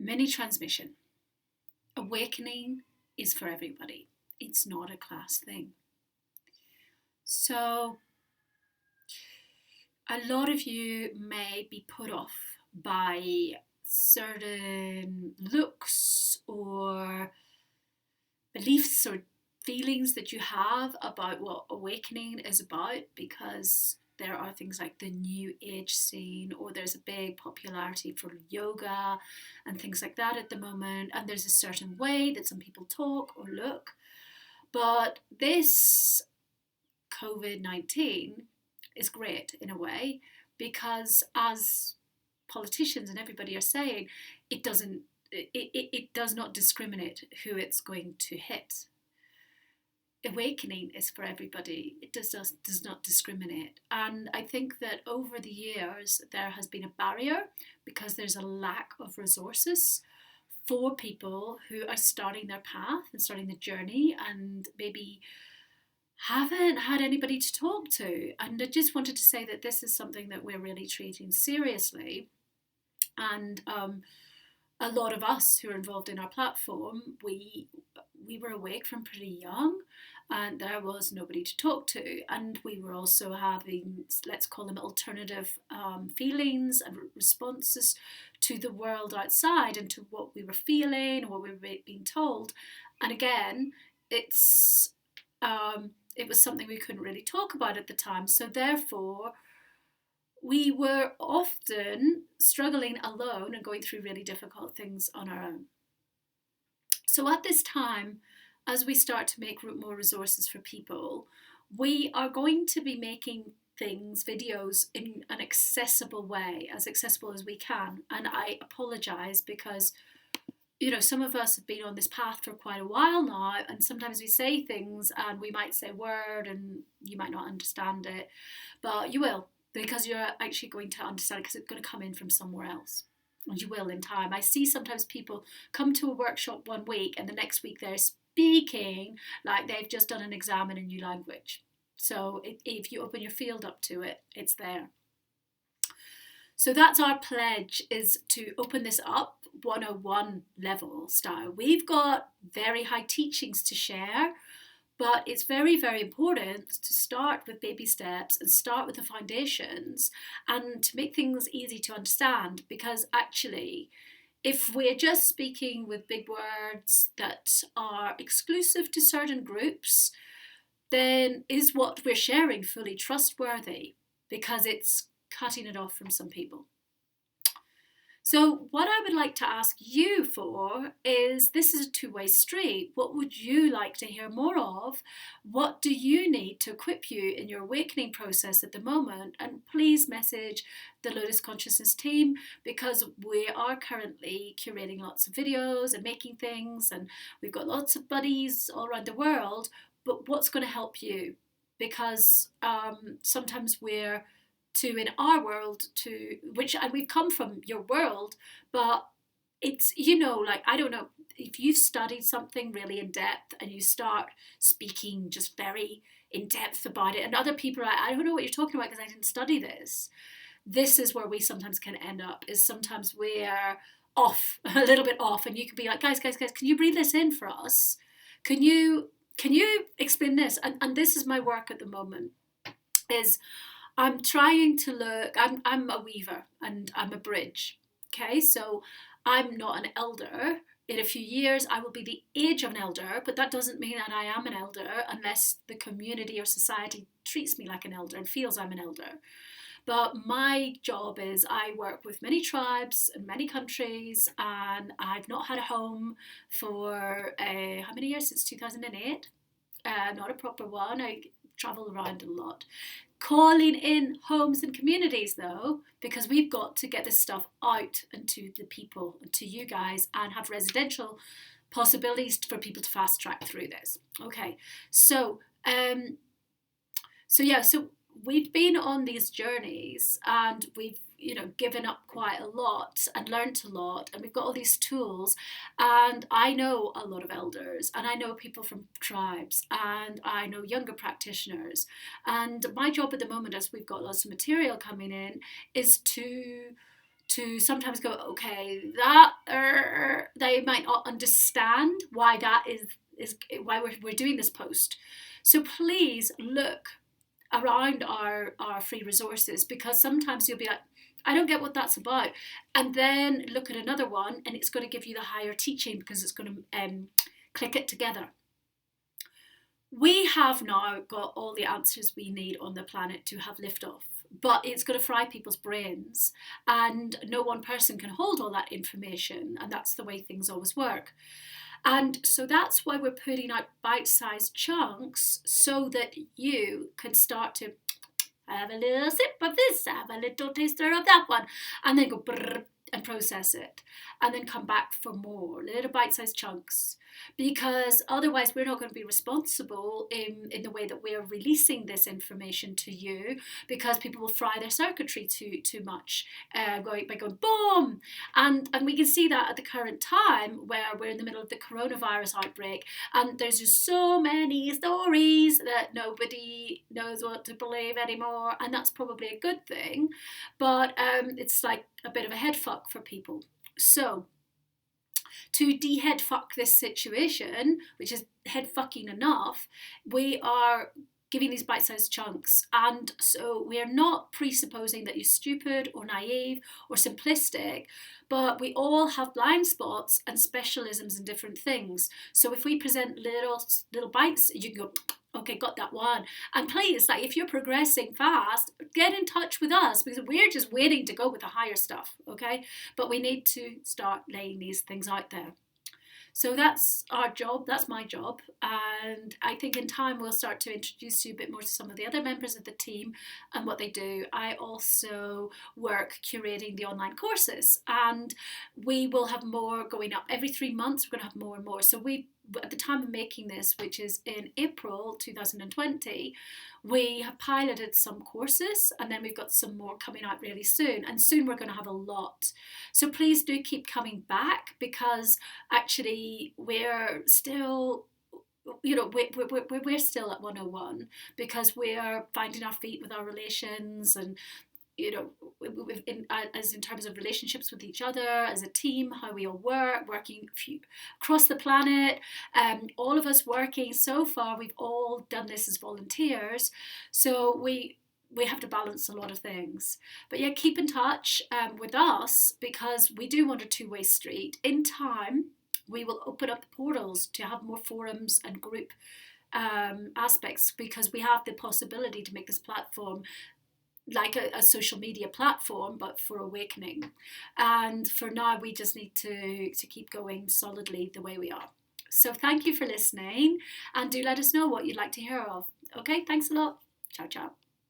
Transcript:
Mini transmission. Awakening is for everybody. It's not a class thing. So a lot of you may be put off by certain looks or beliefs or feelings that you have about what awakening is about, because there are things like the new age scene, or there's a big popularity for yoga and things like that at the moment, and there's a certain way that some people talk or look. But this COVID-19 is great in a way, because as politicians and everybody are saying, it does not discriminate who it's going to hit. Awakening is for everybody. It does not discriminate. And I think that over the years there has been a barrier because there's a lack of resources for people who are starting their path and starting the journey and maybe haven't had anybody to talk to. And I just wanted to say that this is something that we're really treating seriously. And a lot of us who are involved in our platform, we were awake from pretty young, and there was nobody to talk to, and we were also having, let's call them, alternative feelings and responses to the world outside and to what we were feeling and what we were being told. And again, it was something we couldn't really talk about at the time, so therefore we were often struggling alone and going through really difficult things on our own. So at this time, as we start to make more resources for people, we are going to be making videos in an accessible way, as accessible as we can. And I apologise because, some of us have been on this path for quite a while now, and sometimes we say things and we might say a word and you might not understand it, but you will, because you're actually going to understand it, because it's going to come in from somewhere else. And you will in time. I see sometimes people come to a workshop one week and the next week they're speaking like they've just done an exam in a new language. So if you open your field up to it, it's there. So that's our pledge, is to open this up 101 level style. We've got very high teachings to share, but it's very, very important to start with baby steps and start with the foundations and to make things easy to understand, because actually, if we're just speaking with big words that are exclusive to certain groups, then is what we're sharing fully trustworthy? Because it's cutting it off from some people. So what I would like to ask you for is, this is a two-way street. What would you like to hear more of? What do you need to equip you in your awakening process at the moment? And please message the Lotus Consciousness team, because we are currently curating lots of videos and making things, and we've got lots of buddies all around the world. But what's going to help you? Because sometimes we're in our world, and we've come from your world, but it's, I don't know, if you've studied something really in depth and you start speaking just very in depth about it, and other people are like, I don't know what you're talking about because I didn't study this. This is where we sometimes can end up, is sometimes we're off, a little bit off, and you can be like, guys, can you breathe this in for us? Can you explain this? And this is my work at the moment, is I'm trying to look, I'm a weaver and I'm a bridge, okay? So I'm not an elder. In a few years, I will be the age of an elder, but that doesn't mean that I am an elder unless the community or society treats me like an elder and feels I'm an elder. But my job is, I work with many tribes and many countries, and I've not had a home for how many years? Since 2008. Not a proper one. I travel around a lot. Calling in homes and communities, though, because we've got to get this stuff out and to the people, and to you guys, and have residential possibilities for people to fast track through this. Okay, so we've been on these journeys, and we've given up quite a lot and learnt a lot, and we've got all these tools, and I know a lot of elders, and I know people from tribes, and I know younger practitioners, and my job at the moment, as we've got lots of material coming in, is to sometimes go, okay, that they might not understand why that is why we're doing this post. So please look around our free resources, because sometimes you'll be like, I don't get what that's about. And then look at another one and it's going to give you the higher teaching, because it's going to click it together. We have now got all the answers we need on the planet to have liftoff, but it's going to fry people's brains, and no one person can hold all that information, and that's the way things always work. And so that's why we're putting out bite-sized chunks, so that you can start to have a little sip of this, have a little taster of that one, and then go brrr and process it, and then come back for more little bite-sized chunks, because otherwise we're not going to be responsible in the way that we're releasing this information to you, because people will fry their circuitry too much by going boom. And we can see that at the current time, where we're in the middle of the coronavirus outbreak, and there's just so many stories that nobody knows what to believe anymore, and that's probably a good thing, but it's like a bit of a head fuck for people. So to de-head fuck this situation, which is head fucking enough, we are giving these bite-sized chunks. And so we are not presupposing that you're stupid or naive or simplistic, but we all have blind spots and specialisms in different things. So if we present little bites, you can go, okay, got that one. And please, like, if you're progressing fast, get in touch with us, because we're just waiting to go with the higher stuff, okay? But we need to start laying these things out there. So that's our job, that's my job, and I think in time we'll start to introduce you a bit more to some of the other members of the team and what they do. I also work curating the online courses, and we will have more going up every 3 months. We're going to have more and more. So at the time of making this, which is in April 2020, we have piloted some courses, and then we've got some more coming out really soon, and soon we're going to have a lot. So please do keep coming back, because actually we're still, we're still at 101, because we're finding our feet with our relations, and in terms of relationships with each other as a team, how we all working across the planet, all of us working. So far we've all done this as volunteers, so we have to balance a lot of things. But yeah, keep in touch with us, because we do want a two-way street. In time we will open up the portals to have more forums and group aspects, because we have the possibility to make this platform like a social media platform, but for awakening. And for now, we just need to keep going solidly the way we are. So thank you for listening, and do let us know what you'd like to hear of. Okay, thanks a lot. Ciao, ciao.